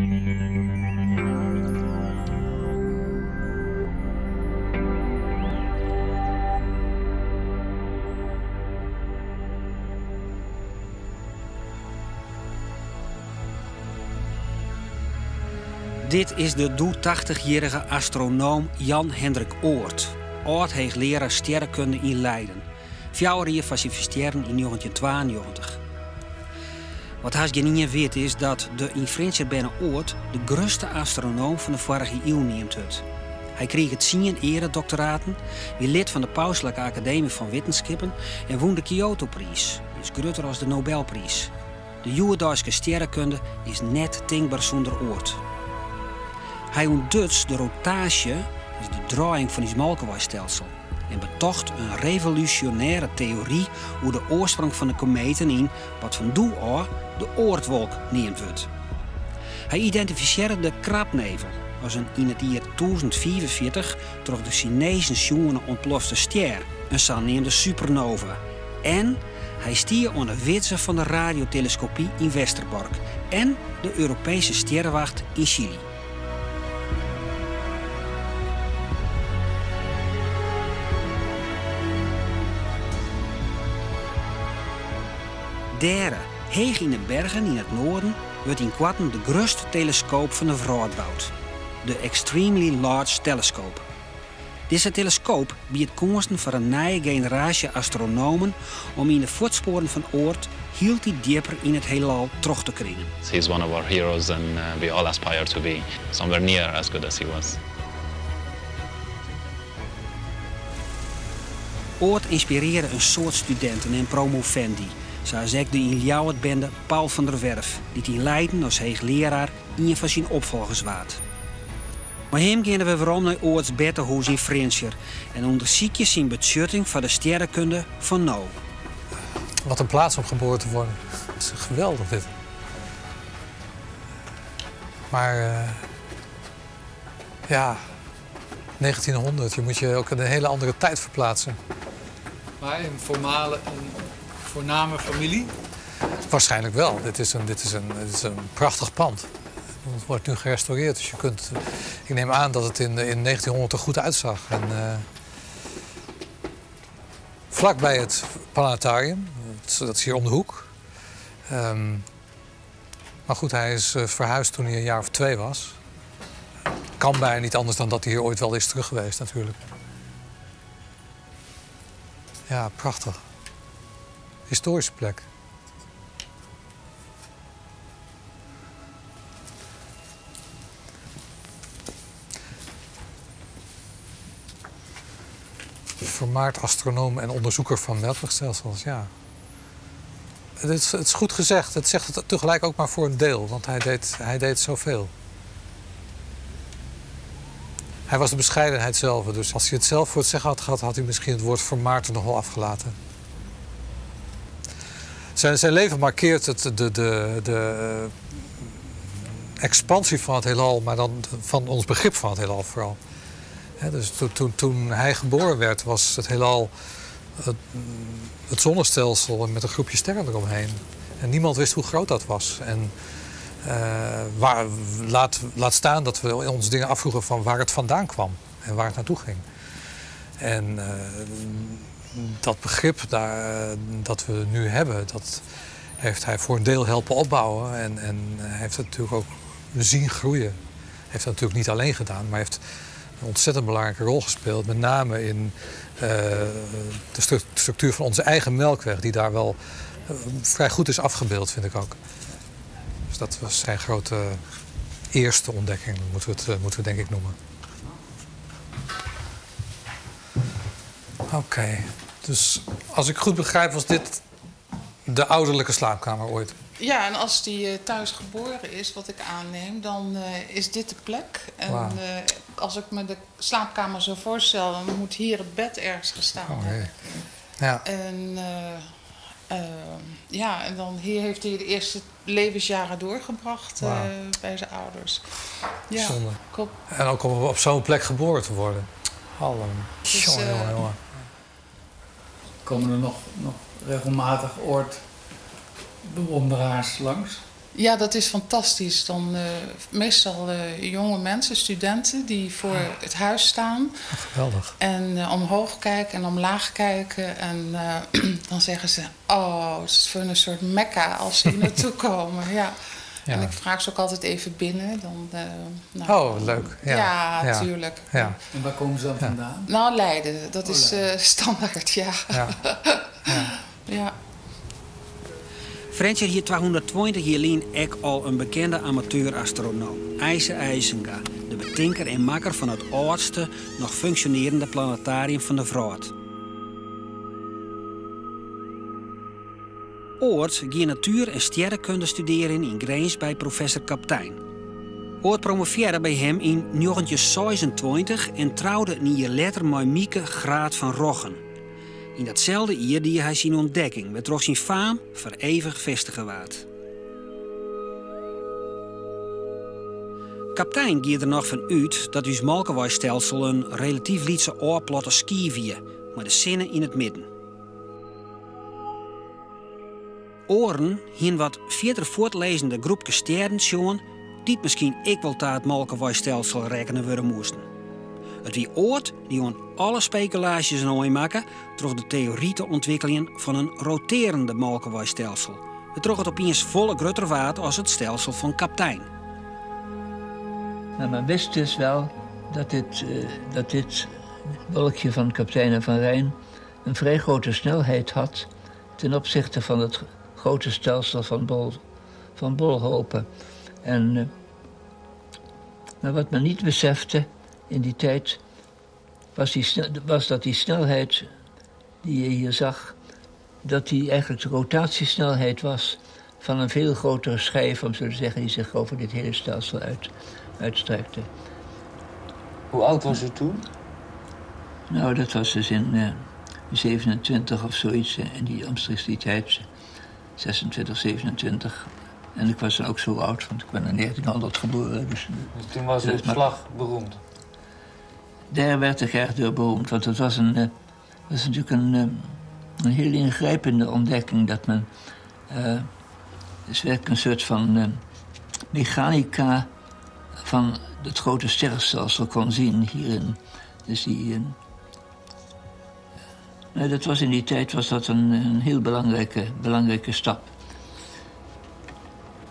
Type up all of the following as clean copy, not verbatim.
Dit is de 80-jarige astronoom Jan Hendrik Oort, oud-hoogleraar sterrenkunde in Leiden. 4 jaar van zijn versterren in 1992. Wat haast niet weet is dat de in Friesland bijna Oort de grootste astronoom van de vorige eeuw neemt het. Hij kreeg het 10 eredoctoraten, wie lid van de Pauselijke Academie van Wetenschappen en won de Kyoto-prijs, is groter als de Nobelprijs. De Joodse sterrenkunde is net denkbaar zonder Oort. Hij ontdekt de rotatie, dus de draaiing van het Milky-Way-stelsel, en betocht een revolutionaire theorie hoe de oorsprong van de kometen in wat van doe aan de Oortwolk neemt wordt. Hij identificeerde de krabnevel als een in het jaar 1044 door de Chinese jongen ontplofte ster, een zogenaamde supernova. En hij stier onder witse van de radiotelescopie in Westerbork en de Europese sterrenwacht in Chili. Daar, heeg in de bergen in het noorden, wordt in Kwatten de grootste telescoop van de wereld gebouwd. De Extremely Large Telescope. Deze telescoop biedt kansen voor een nieuwe generatie astronomen om in de voetsporen van Oort heel dieper in het heelal terug te krijgen. He is one of our heroes and we all aspire to be somewhere near as good as he was. Oort inspireerde een soort studenten en promovendi. Zoals ik de in Ljouwert-bende Paul van der Werf, die in Leiden als hoogleraar een van zijn opvolgers waard. Maar hem gingen we waarom naar Oorts Betterhoes in Friesland en onderzoek je zijn betjutting van de sterrenkunde van nou. Wat een plaats om geboren te worden. Het is geweldig dit. Maar ja, 1900, je moet je ook in een hele andere tijd verplaatsen. Maar een voorname familie? Waarschijnlijk wel. Dit is een prachtig pand. Het wordt nu gerestaureerd, dus je kunt... Ik neem aan dat het in 1900 er goed uitzag. En, vlakbij het planetarium, dat is hier om de hoek. Maar goed, hij is verhuisd toen hij een jaar of 2 was. Kan bijna niet anders dan dat hij hier ooit wel is terug geweest natuurlijk. Ja, prachtig. Historische plek. Vermaard astronoom en onderzoeker van melkwegstelsels, ja. Het is goed gezegd. Het zegt het tegelijk ook maar voor een deel, want hij deed zoveel. Hij was de bescheidenheid zelf, dus als hij het zelf voor het zeggen had gehad, had hij misschien het woord vermaard er nog wel afgelaten. Zijn leven markeert de expansie van het heelal, maar dan van ons begrip van het heelal vooral. Dus toen hij geboren werd, was het heelal het zonnestelsel met een groepje sterren eromheen. En niemand wist hoe groot dat was. En laat staan dat we ons dingen afvroegen van waar het vandaan kwam en waar het naartoe ging. En dat begrip dat we nu hebben, dat heeft hij voor een deel helpen opbouwen. En hij heeft het natuurlijk ook zien groeien. Hij heeft dat natuurlijk niet alleen gedaan, maar heeft een ontzettend belangrijke rol gespeeld. Met name in de structuur van onze eigen melkweg, die daar wel vrij goed is afgebeeld, vind ik ook. Dus dat was zijn grote eerste ontdekking, moeten we denk ik noemen. Oké, dus als ik goed begrijp was dit de ouderlijke slaapkamer ooit? Ja, en als die thuis geboren is, wat ik aanneem, dan is dit de plek. En wow. Als ik me de slaapkamer zo voorstel, dan moet hier het bed ergens gestaan hebben. Ja. En ja, en dan hier heeft hij de eerste levensjaren doorgebracht bij zijn ouders. Ja, zonde. En ook om op zo'n plek geboren te worden. Hallo. Dus, jongen. Komen er nog regelmatig bewonderaars langs? Ja, dat is fantastisch. Dan meestal jonge mensen, studenten, die voor het huis staan. Geweldig. En omhoog kijken en omlaag kijken. En dan zeggen ze, oh, het is voor een soort mekka als ze hier naartoe komen. Ja. Ja. En ik vraag ze ook altijd even binnen. Dan, leuk. Ja, tuurlijk. Ja. En waar komen ze dan vandaan? Nou, Leiden. Dat is standaard, ja. Ja. Frentje hier 220 jaar geleden ook al een bekende amateur-astronoom, Eise IJzenga, de betinker en makker van het oudste nog functionerende planetarium van de Vroad. Oort ging natuur- en sterrenkunde studeren in Grains bij professor Kaptein. Oort promoveerde bij hem in 1926 en trouwde een jaar later met Mieke Graat van Roggen. In datzelfde jaar die hij zijn ontdekking met toch zijn faam voor eeuwig vestigen waard. Kaptein ging er nog van uit dat ons Malkawai-stelsel een relatief lietse oorplotte ski wie, maar de zinnen in het midden. Oren hien wat verder voortlezende groepje sterren sjoen, die misschien ik wel ta het Malkawai-stelsel rekenen worden moesten. Het wie Oort die on alle speculaties nooit maken troch de theorie te ontwikkelingen van een roterende Malkawai-stelsel. Het troch het opeens volle grutter waard als het stelsel van Kaptein. Maar men wist dus wel dat dit wolkje van Kaptein en Van Rijn een vrij grote snelheid had ten opzichte van het grote stelsel van Bolhopen. Maar wat men niet besefte in die tijd was dat die snelheid die je hier zag, dat die eigenlijk de rotatiesnelheid was van een veel grotere schijf, om zo te zeggen, die zich over dit hele stelsel uitstrekte. Hoe oud was u toen? Nou, dat was dus in 27 of zoiets, in die omstreeks die tijd, 26, 27. En ik was dan ook zo oud, want ik ben in 1900 geboren. Dus toen was uw slag beroemd? Daar werd ik erg door beroemd, want het was natuurlijk een heel ingrijpende ontdekking dat men dus werkelijk een soort van mechanica van het grote sterrenstelsel kon zien hierin. Dus dat was in die tijd een heel belangrijke stap.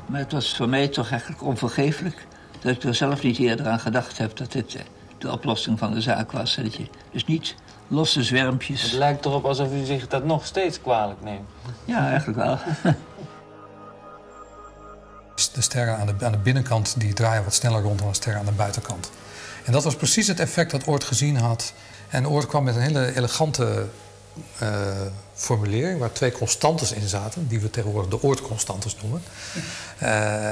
Maar het was voor mij toch eigenlijk onvergeeflijk dat ik er zelf niet eerder aan gedacht heb dat dit de oplossing van de zaak was. Dat je dus niet losse zwermpjes... Het lijkt erop alsof u zich dat nog steeds kwalijk neemt. Ja, eigenlijk wel. De sterren aan de binnenkant die draaien wat sneller rond dan de sterren aan de buitenkant. En dat was precies het effect dat Oort gezien had. En Oort kwam met een hele elegante formulering waar 2 constantes in zaten, die we tegenwoordig de Oort-constantes noemen.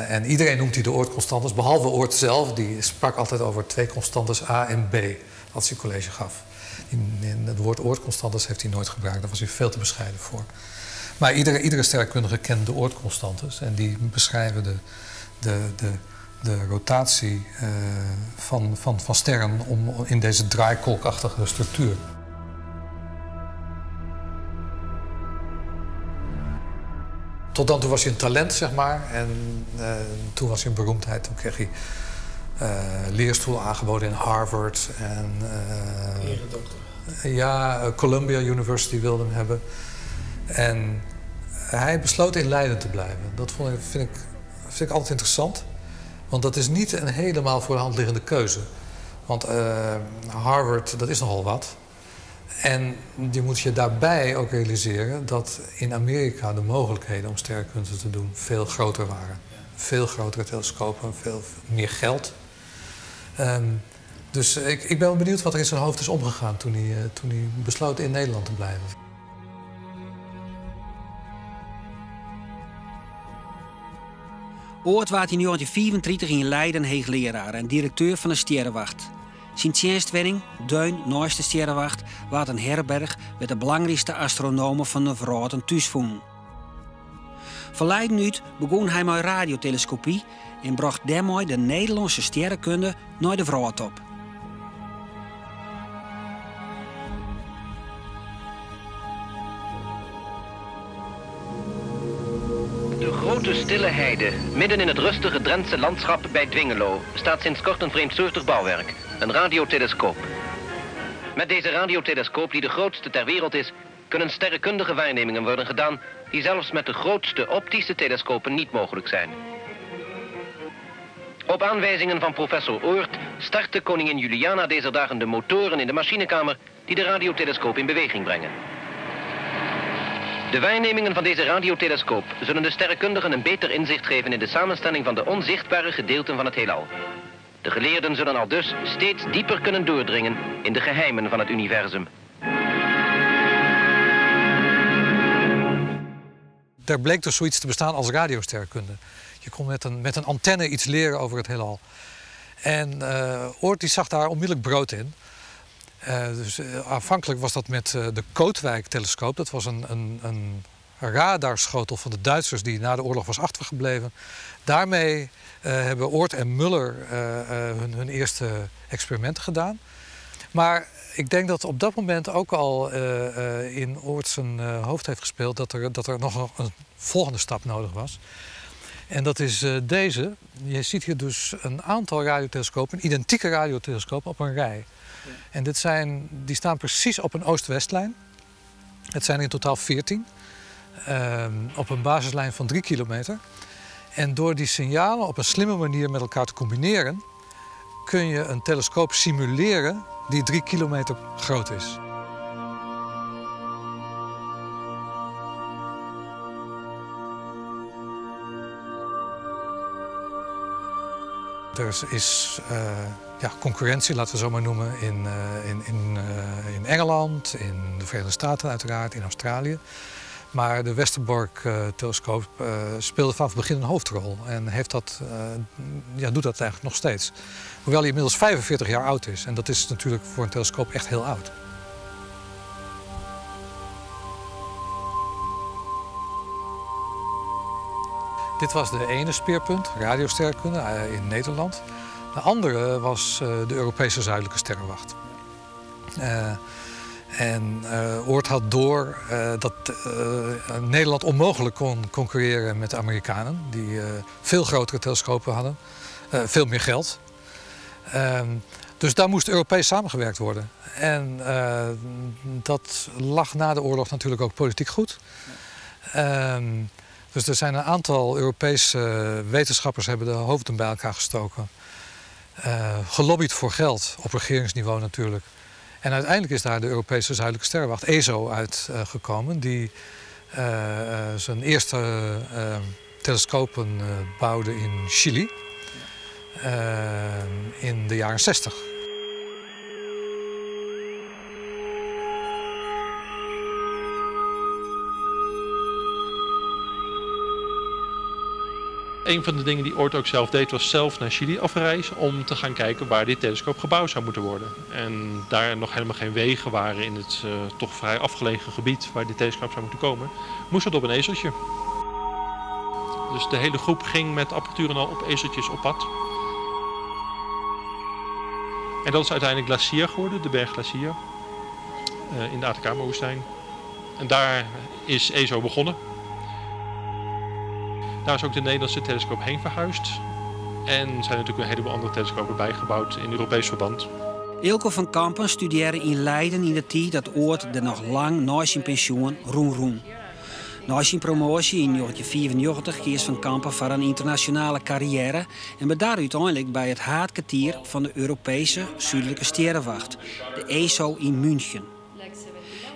En iedereen noemt die de Oort-constantes, behalve Oort zelf. Die sprak altijd over 2 constantes A en B, als hij college gaf. Het woord Oort-constantes heeft hij nooit gebruikt, daar was hij veel te bescheiden voor. Maar iedere sterrenkundige kent de Oort-constantes en die beschrijven de rotatie van sterren in deze draaikolkachtige structuur. Tot dan toe was hij een talent, zeg maar. En toen was hij een beroemdheid. Toen kreeg hij leerstoel aangeboden in Harvard. En Columbia University wilde hem hebben. En hij besloot in Leiden te blijven. Dat vind ik altijd interessant. Want dat is niet een helemaal voor de hand liggende keuze. Want Harvard, dat is nogal wat. En je moet je daarbij ook realiseren dat in Amerika de mogelijkheden om sterrenkunde te doen veel groter waren. Veel grotere telescopen, veel meer geld. Dus ik ben wel benieuwd wat er in zijn hoofd is omgegaan toen hij besloot in Nederland te blijven. Oort werd in 1934 in Leiden hoogleraar en directeur van de Sterrenwacht. Zijn tjenstwenning, Deun, naast de Sterrenwacht, werd een herberg met de belangrijkste astronomen van de Vroad en thuisvonden. Van Leiden uit begon hij met radiotelescopie en bracht daarmee de Nederlandse sterrenkunde naar de Vroad op. De grote stille heide, midden in het rustige Drentse landschap bij Dwingelo, staat sinds kort een vreemdsoortig bouwwerk, een radiotelescoop. Met deze radiotelescoop, die de grootste ter wereld is, kunnen sterrenkundige waarnemingen worden gedaan die zelfs met de grootste optische telescopen niet mogelijk zijn. Op aanwijzingen van professor Oort startte koningin Juliana deze dagen de motoren in de machinekamer die de radiotelescoop in beweging brengen. De waarnemingen van deze radiotelescoop zullen de sterrenkundigen een beter inzicht geven in de samenstelling van de onzichtbare gedeelten van het heelal. De geleerden zullen al dus steeds dieper kunnen doordringen in de geheimen van het universum. Er bleek dus zoiets te bestaan als radiosterrenkunde. Je kon met een antenne iets leren over het heelal. En Oort die zag daar onmiddellijk brood in. Dus aanvankelijk was dat met de Kootwijk-telescoop. Dat was een radarschotel van de Duitsers die na de oorlog was achtergebleven. Daarmee hebben Oort en Muller hun eerste experimenten gedaan. Maar ik denk dat op dat moment ook al in Oort zijn hoofd heeft gespeeld dat er nog een volgende stap nodig was. En dat is deze. Je ziet hier dus een aantal radiotelescopen, identieke radiotelescopen op een rij. Ja. En die staan precies op een oost-westlijn. Het zijn in totaal 14. Op een basislijn van 3 kilometer. En door die signalen op een slimme manier met elkaar te combineren, kun je een telescoop simuleren die 3 kilometer groot is. Er is concurrentie, laten we zo maar noemen, in Engeland, in de Verenigde Staten uiteraard, in Australië. Maar de Westerbork-telescoop speelde vanaf het begin een hoofdrol en doet dat eigenlijk nog steeds. Hoewel hij inmiddels 45 jaar oud is en dat is natuurlijk voor een telescoop echt heel oud. Dit was de ene speerpunt, radiosterrenkunde in Nederland. De andere was de Europese zuidelijke sterrenwacht. Oort had door dat Nederland onmogelijk kon concurreren met de Amerikanen, die veel grotere telescopen hadden, veel meer geld. Dus daar moest Europees samengewerkt worden. En dat lag na de oorlog natuurlijk ook politiek goed. Dus er zijn een aantal Europese wetenschappers hebben de hoofden bij elkaar gestoken. Gelobbyd voor geld, op regeringsniveau natuurlijk. En uiteindelijk is daar de Europese zuidelijke sterrenwacht, ESO, uitgekomen. Die zijn eerste telescopen bouwde in Chili in de jaren 60. Een van de dingen die Oort ook zelf deed, was zelf naar Chili afreizen om te gaan kijken waar dit telescoop gebouwd zou moeten worden. En daar nog helemaal geen wegen waren in het toch vrij afgelegen gebied waar dit telescoop zou moeten komen, moest het op een ezeltje. Dus de hele groep ging met apparatuur en al op ezeltjes op pad. En dat is uiteindelijk Glacier geworden, de berg Glacier, in de Atacama-woestijn. En daar is ESO begonnen. Daar is ook de Nederlandse telescoop heen verhuisd. En er zijn natuurlijk een heleboel andere telescopen bijgebouwd in Europees verband. Ilko van Kampen studeerde in Leiden in de tijd dat Oort er nog lang na zijn pensioen roem. Na zijn promotie in 1994 kies Van Kampen voor een internationale carrière en bedaar uiteindelijk bij het haardkwartier van de Europese Zuidelijke Sterrenwacht, de ESO in München.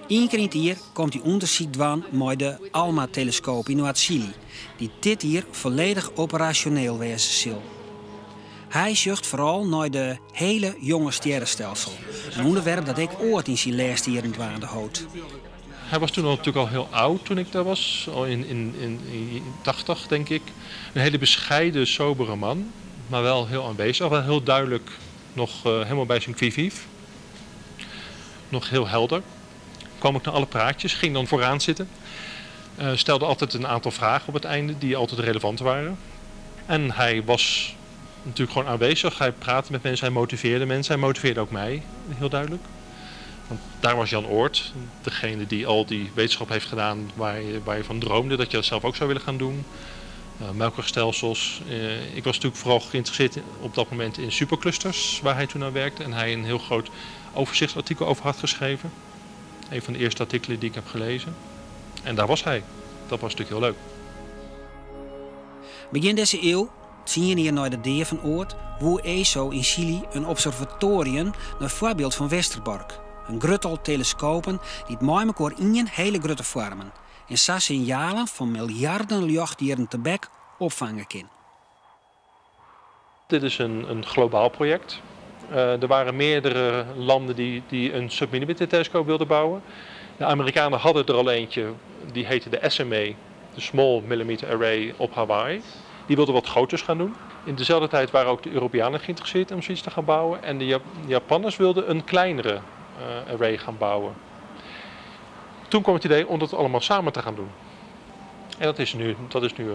Eén keer in het jaar komt hij onderzoek doen met de ALMA-telescoop in Noord-Chili, die dit hier volledig operationeel wezen zal. Hij zocht vooral naar de hele jonge sterrenstelsel, een onderwerp dat ik ooit in zijn laatste jaren dwaande houd. Hij was toen natuurlijk al heel oud toen ik daar was, al in 80 denk ik. Een hele bescheiden, sobere man, maar wel heel aanwezig, wel heel duidelijk nog helemaal bij zijn qui-vive. Nog heel helder. Kwam ook naar alle praatjes, ging dan vooraan zitten. Stelde altijd een aantal vragen op het einde die altijd relevant waren. En hij was natuurlijk gewoon aanwezig. Hij praatte met mensen, hij motiveerde mensen. Hij motiveerde ook mij, heel duidelijk. Want daar was Jan Oort, degene die al die wetenschap heeft gedaan waar je van droomde dat je dat zelf ook zou willen gaan doen. melkwegstelsels. Ik was natuurlijk vooral geïnteresseerd op dat moment in superclusters, waar hij toen aan werkte. En hij een heel groot overzichtsartikel over had geschreven. Een van de eerste artikelen die ik heb gelezen. En daar was hij. Dat was natuurlijk heel leuk. Begin deze eeuw, 10 jaar na de deur van Oort, woer ESO in Chili een observatorium naar voorbeeld van Westerbork. Een gruttel telescopen die het mooi elkaar in een hele grote vormen. En zo signalen van miljarden lichtjaren tabak opvangen kan. Dit is een globaal project. Er waren meerdere landen die een submillimeter-telescoop wilden bouwen. De Amerikanen hadden er al eentje, die heette de SMA, de Small Millimeter Array op Hawaii. Die wilden wat groters gaan doen. In dezelfde tijd waren ook de Europeanen geïnteresseerd om zoiets te gaan bouwen. En de Japanners wilden een kleinere array gaan bouwen. Toen kwam het idee om dat allemaal samen te gaan doen. En dat is nu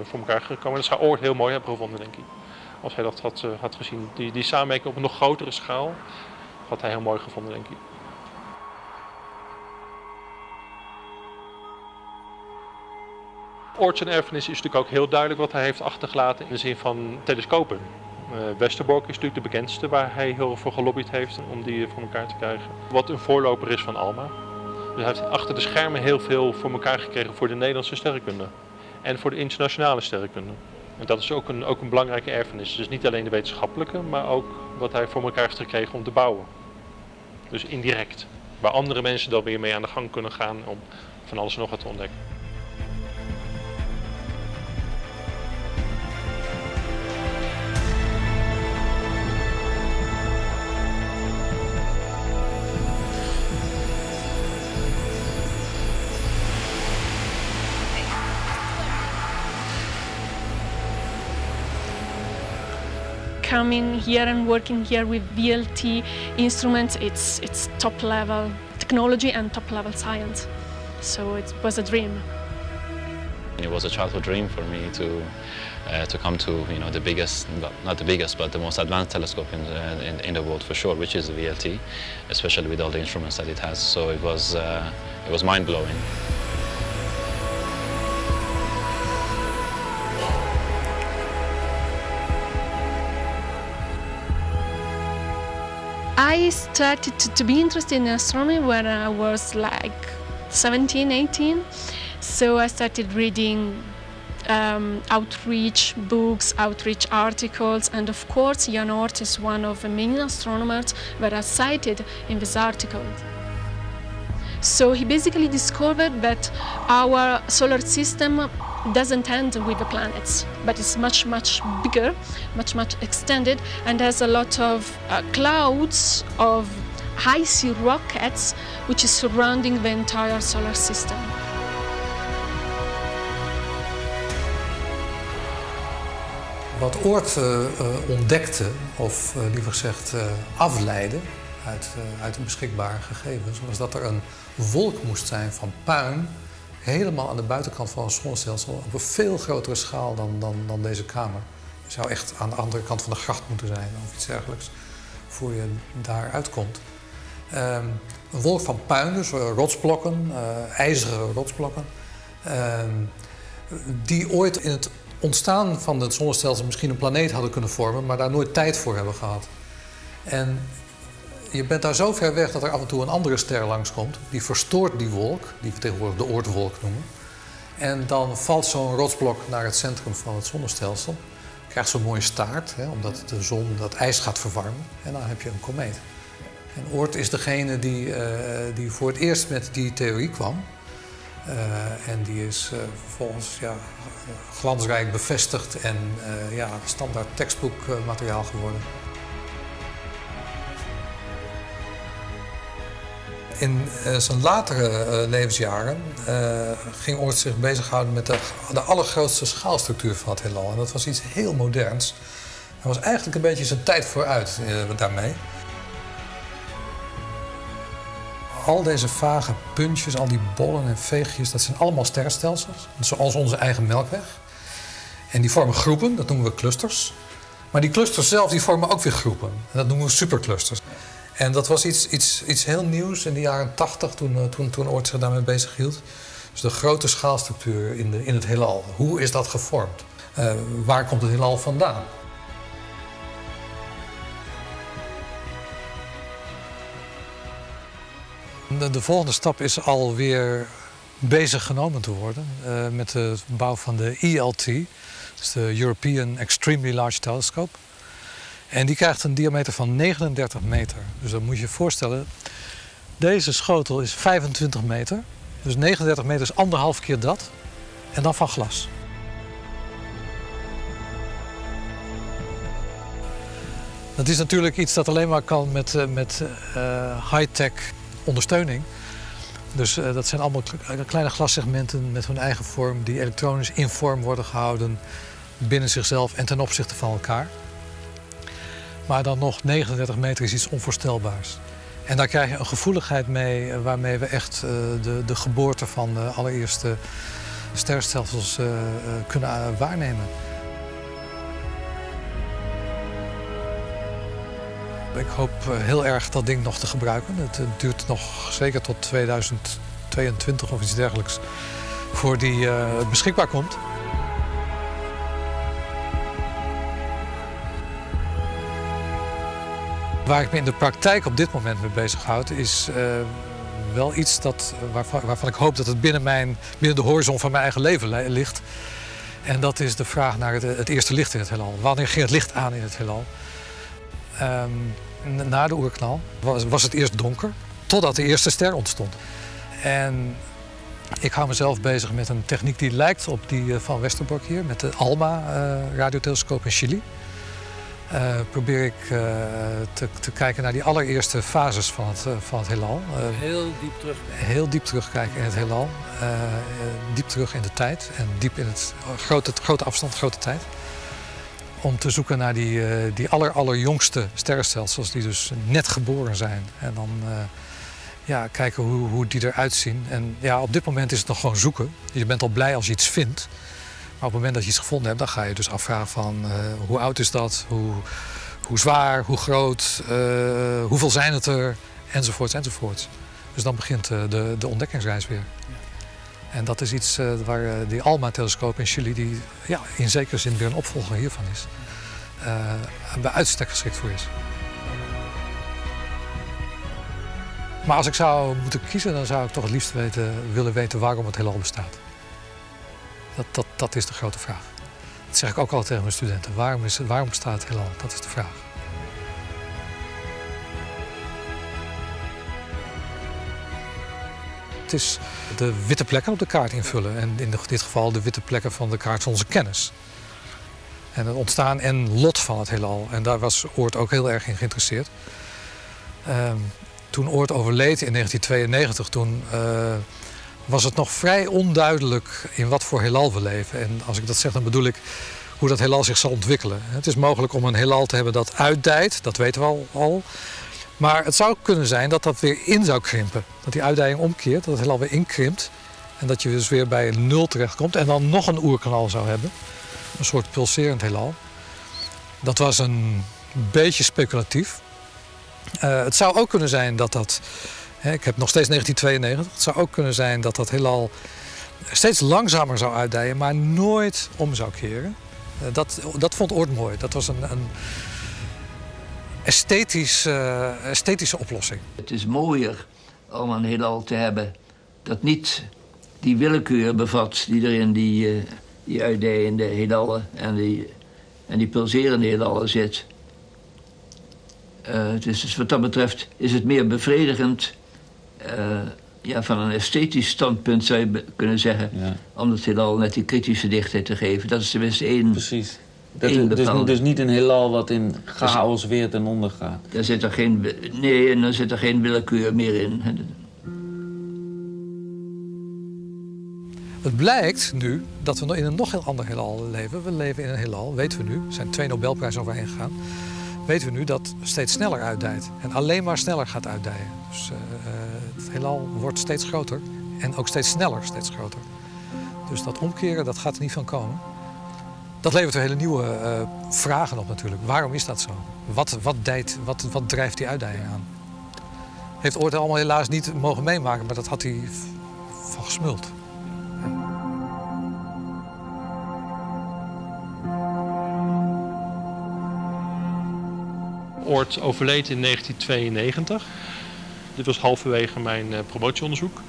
voor elkaar gekomen. Dat zou Oort heel mooi hebben gevonden, denk ik. Als hij dat had gezien. Die samenwerking op een nog grotere schaal had hij heel mooi gevonden, denk ik. Oort zijn erfenis is natuurlijk ook heel duidelijk wat hij heeft achtergelaten in de zin van telescopen. Westerbork is natuurlijk de bekendste waar hij heel veel gelobbyd heeft om die voor elkaar te krijgen. Wat een voorloper is van ALMA. Dus hij heeft achter de schermen heel veel voor elkaar gekregen voor de Nederlandse sterrenkunde. En voor de internationale sterrenkunde. En dat is ook een belangrijke erfenis. Dus niet alleen de wetenschappelijke, maar ook wat hij voor elkaar heeft gekregen om te bouwen. Dus indirect. Waar andere mensen dan weer mee aan de gang kunnen gaan om van alles en nog wat te ontdekken. Coming here and working here with VLT instruments, it's top level technology and top level science. So it was a dream. It was a childhood dream for me to come to the biggest, well, not the biggest, but the most advanced telescope in the world for sure, which is the VLT, especially with all the instruments that it has. So it was mind blowing. I started to be interested in astronomy when I was like 17, 18. So I started reading outreach books, outreach articles, and of course Jan Oort is one of the main astronomers that are cited in this article. So he basically discovered that our solar system doesn't end with the planets, but it's much, much bigger, much, much extended, and has a lot of clouds of icy rockets which is surrounding the entire solar system. Wat Oort ontdekte, of liever gezegd afleidde uit de beschikbare gegevens, was dat er een wolk moest zijn van puin helemaal aan de buitenkant van het zonnestelsel op een veel grotere schaal dan deze kamer. Je zou echt aan de andere kant van de gracht moeten zijn of iets dergelijks voor je daar uitkomt. Een wolk van puin, dus rotsblokken, ijzeren rotsblokken, die ooit in het ontstaan van het zonnestelsel misschien een planeet hadden kunnen vormen, maar daar nooit tijd voor hebben gehad. En je bent daar zo ver weg dat er af en toe een andere ster langskomt. Die verstoort die wolk, die we tegenwoordig de Oortwolk noemen. En dan valt zo'n rotsblok naar het centrum van het zonnestelsel. Krijgt zo'n mooie staart, omdat de zon dat ijs gaat verwarmen. En dan heb je een komeet. En Oort is degene die voor het eerst met die theorie kwam. En die is vervolgens glansrijk bevestigd en standaard tekstboekmateriaal geworden. In zijn latere levensjaren ging Oort zich bezighouden met de allergrootste schaalstructuur van het heelal. En dat was iets heel moderns. Hij was eigenlijk een beetje zijn tijd vooruit daarmee. Al deze vage puntjes, al die bollen en veegjes, dat zijn allemaal sterrenstelsels. Zoals onze eigen Melkweg. En die vormen groepen, dat noemen we clusters. Maar die clusters zelf die vormen ook weer groepen. En dat noemen we superclusters. En dat was iets heel nieuws in de jaren 80 toen Oort zich daarmee bezig hield. Dus de grote schaalstructuur in het heelal. Hoe is dat gevormd? Waar komt het heelal vandaan? De volgende stap is alweer bezig genomen te worden met de bouw van de ELT, dus de European Extremely Large Telescope. En die krijgt een diameter van 39 meter. Dus dan moet je je voorstellen, deze schotel is 25 meter. Dus 39 meter is 1,5 keer dat. En dan van glas. Dat is natuurlijk iets dat alleen maar kan met high-tech ondersteuning. Dus dat zijn allemaal kleine glassegmenten met hun eigen vorm die elektronisch in vorm worden gehouden binnen zichzelf en ten opzichte van elkaar. Maar dan nog 39 meter is iets onvoorstelbaars. En daar krijg je een gevoeligheid mee waarmee we echt de geboorte van de allereerste sterrenstelsels kunnen waarnemen. Ik hoop heel erg dat ding nog te gebruiken. Het duurt nog zeker tot 2022 of iets dergelijks voor die beschikbaar komt. Waar ik me in de praktijk op dit moment mee bezighoud is wel iets waarvan ik hoop dat het binnen de horizon van mijn eigen leven ligt. En dat is de vraag naar het eerste licht in het heelal. Wanneer ging het licht aan in het heelal? Na de oerknal was het eerst donker, totdat de eerste ster ontstond. En ik hou mezelf bezig met een techniek die lijkt op die van Westerbork hier, met de ALMA radiotelescoop in Chili. Probeer ik te kijken naar die allereerste fases van het heelal. Heel diep terug. Heel diep terugkijken in het heelal. Diep terug in de tijd en diep in het grote afstand, grote tijd. Om te zoeken naar die allerjongste sterrenstelsels die dus net geboren zijn. En dan kijken hoe die eruit zien. En ja, op dit moment is het nog gewoon zoeken. Je bent al blij als je iets vindt. Maar op het moment dat je iets gevonden hebt, dan ga je dus afvragen van hoe oud is dat? Hoe zwaar? Hoe groot? Hoeveel zijn het er? Enzovoorts, enzovoorts. Dus dan begint de ontdekkingsreis weer. En dat is iets waar die ALMA-telescoop in Chili, die in zekere zin weer een opvolger hiervan is, bij uitstek geschikt voor is. Maar als ik zou moeten kiezen, dan zou ik toch het liefst willen weten waarom het heelal bestaat. Dat is de grote vraag. Dat zeg ik ook altijd tegen mijn studenten. Waarom bestaat het heelal? Dat is de vraag. Het is de witte plekken op de kaart invullen. En in dit geval de witte plekken van de kaart van onze kennis. En het ontstaan en lot van het heelal. En daar was Oort ook heel erg in geïnteresseerd. Toen Oort overleed in 1992, toen was het nog vrij onduidelijk in wat voor heelal we leven. En als ik dat zeg, dan bedoel ik hoe dat heelal zich zal ontwikkelen. Het is mogelijk om een heelal te hebben dat uitdijt, dat weten we al. Maar het zou kunnen zijn dat dat weer in zou krimpen. Dat die uitdijing omkeert, dat het heelal weer inkrimpt. En dat je dus weer bij een nul terechtkomt en dan nog een oerknal zou hebben. Een soort pulserend heelal. Dat was een beetje speculatief. Het zou ook kunnen zijn dat ik heb nog steeds 1992. Het zou ook kunnen zijn dat dat heelal steeds langzamer zou uitdijen, maar nooit om zou keren. Dat vond Oort mooi. Dat was een esthetische oplossing. Het is mooier om een heelal te hebben dat niet die willekeur bevat die er in die uitdijende heelallen en die pulserende heelallen zit. Dus wat dat betreft is het meer bevredigend, van een esthetisch standpunt zou je kunnen zeggen, om het heelal net die kritische dichtheid te geven. Dat is tenminste één. Precies. Dus niet een heelal wat in chaos weer ten onder gaat. Daar zit er geen willekeur meer in. Het blijkt nu dat we in een nog heel ander heelal leven. We leven in een heelal, weten we nu, er zijn 2 Nobelprijzen overheen gegaan. Weten we nu dat steeds sneller uitdijt en alleen maar sneller gaat uitdijen. Dus het heelal wordt steeds groter en ook steeds sneller steeds groter. Dus dat omkeren, dat gaat er niet van komen. Dat levert weer hele nieuwe vragen op natuurlijk. Waarom is dat zo? Wat drijft die uitdijing aan? Heeft Oort allemaal helaas niet mogen meemaken, maar dat had hij van gesmuld. Oort overleed in 1992. Dit was halverwege mijn promotieonderzoek.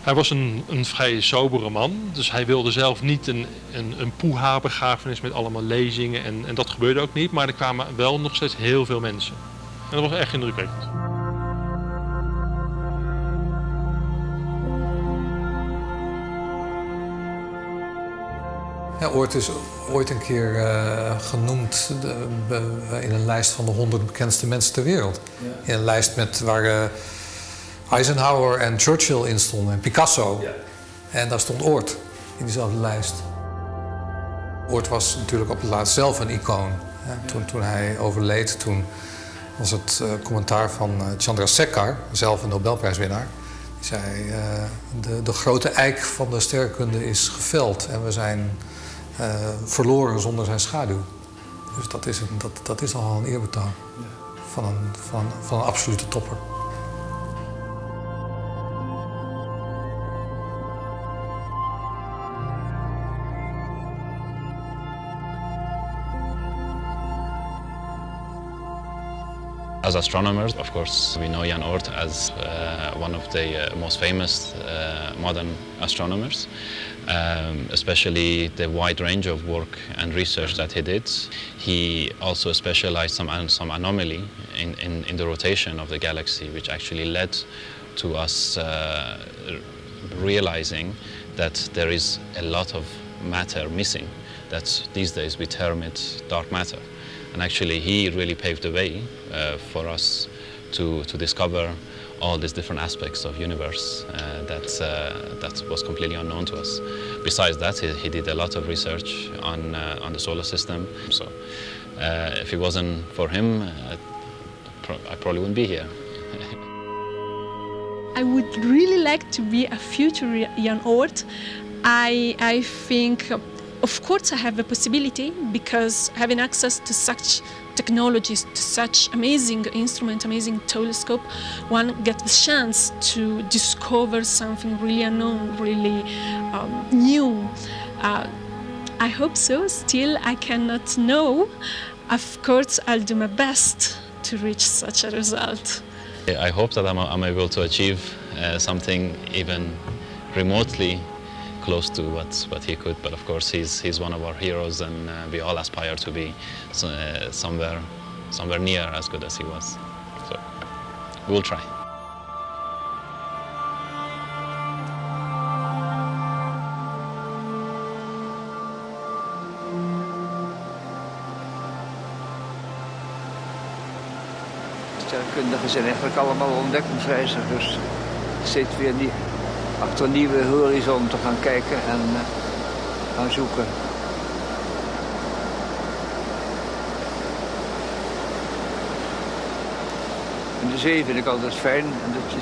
Hij was een vrij sobere man, dus hij wilde zelf niet een poeha-begrafenis met allemaal lezingen en dat gebeurde ook niet, maar er kwamen wel nog steeds heel veel mensen. En dat was echt indrukwekkend. Ja, Oort is ooit een keer genoemd in een lijst van de 100 bekendste mensen ter wereld. Ja. In een lijst waar Eisenhower en Churchill in stonden en Picasso. Ja. En daar stond Oort in diezelfde lijst. Oort was natuurlijk op het laatst zelf een icoon. Ja. Toen hij overleed, toen was het commentaar van Chandrasekhar, zelf een Nobelprijswinnaar. Die zei, de grote eik van de sterrenkunde is geveld en we zijn verloren zonder zijn schaduw. Dus dat is al een eerbetoon van een absolute topper. As astronomers, of course, we know Jan Oort as one of the most famous modern astronomers, especially the wide range of work and research that he did. He also specialized some anomaly in the rotation of the galaxy, which actually led to us realizing that there is a lot of matter missing, that these days we term it dark matter. And actually he really paved the way for us to discover all these different aspects of universe that was completely unknown to us. Besides that, he did a lot of research on the solar system. So if it wasn't for him, I probably wouldn't be here. I would really like to be a future Jan Oort. I think, of course, I have a possibility because having access to such technologies, to such amazing instrument, amazing telescope, one gets the chance to discover something really unknown, really new. I hope so. Still, I cannot know. Of course, I'll do my best to reach such a result. I hope that I'm able to achieve something even remotely close to what he could, but of course he's one of our heroes, and we all aspire to be somewhere near as good as he was. So we'll try. Sterrenkundigen zijn eigenlijk allemaal ontdekkingsreizigers. Steeds weer achter nieuwe horizonten gaan kijken en gaan zoeken. En de zee vind ik altijd fijn. En dat je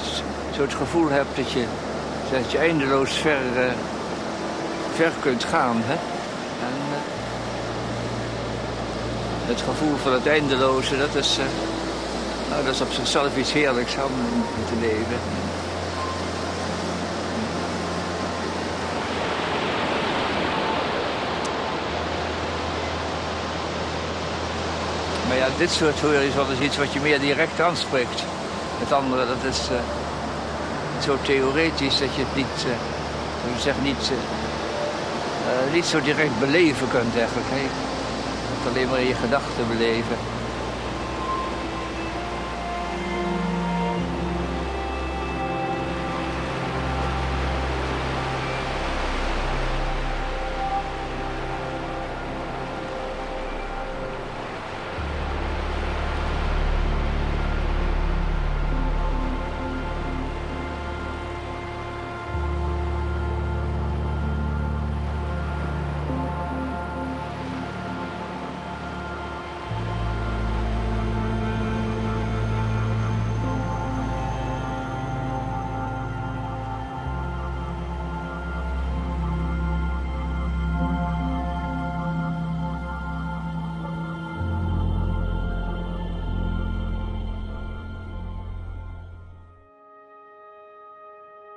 zo het gevoel hebt dat je eindeloos ver kunt gaan. Hè? En het gevoel van het eindeloze, dat is op zichzelf iets heerlijks om te leven. Maar ja, dit soort horizon is iets wat je meer direct aanspreekt. Het andere, dat is zo theoretisch dat je het niet zo direct beleven kunt eigenlijk. Hè? Je kunt alleen maar in je gedachten beleven.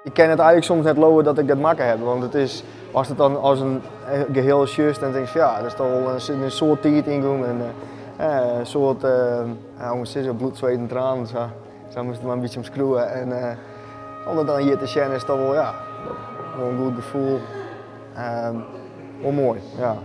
Ik kan het eigenlijk soms net lopen dat ik dat makkelijk heb, want het is, als het dan als een geheel is, dan denk je ja, dat is toch wel een soort tijd ingaan Een soort bloed, zweet en tranen. Zo moest ik maar een beetje omschroeven. En om dat dan hier te zien is dat wel, ja, wel een goed gevoel. Wel mooi, ja.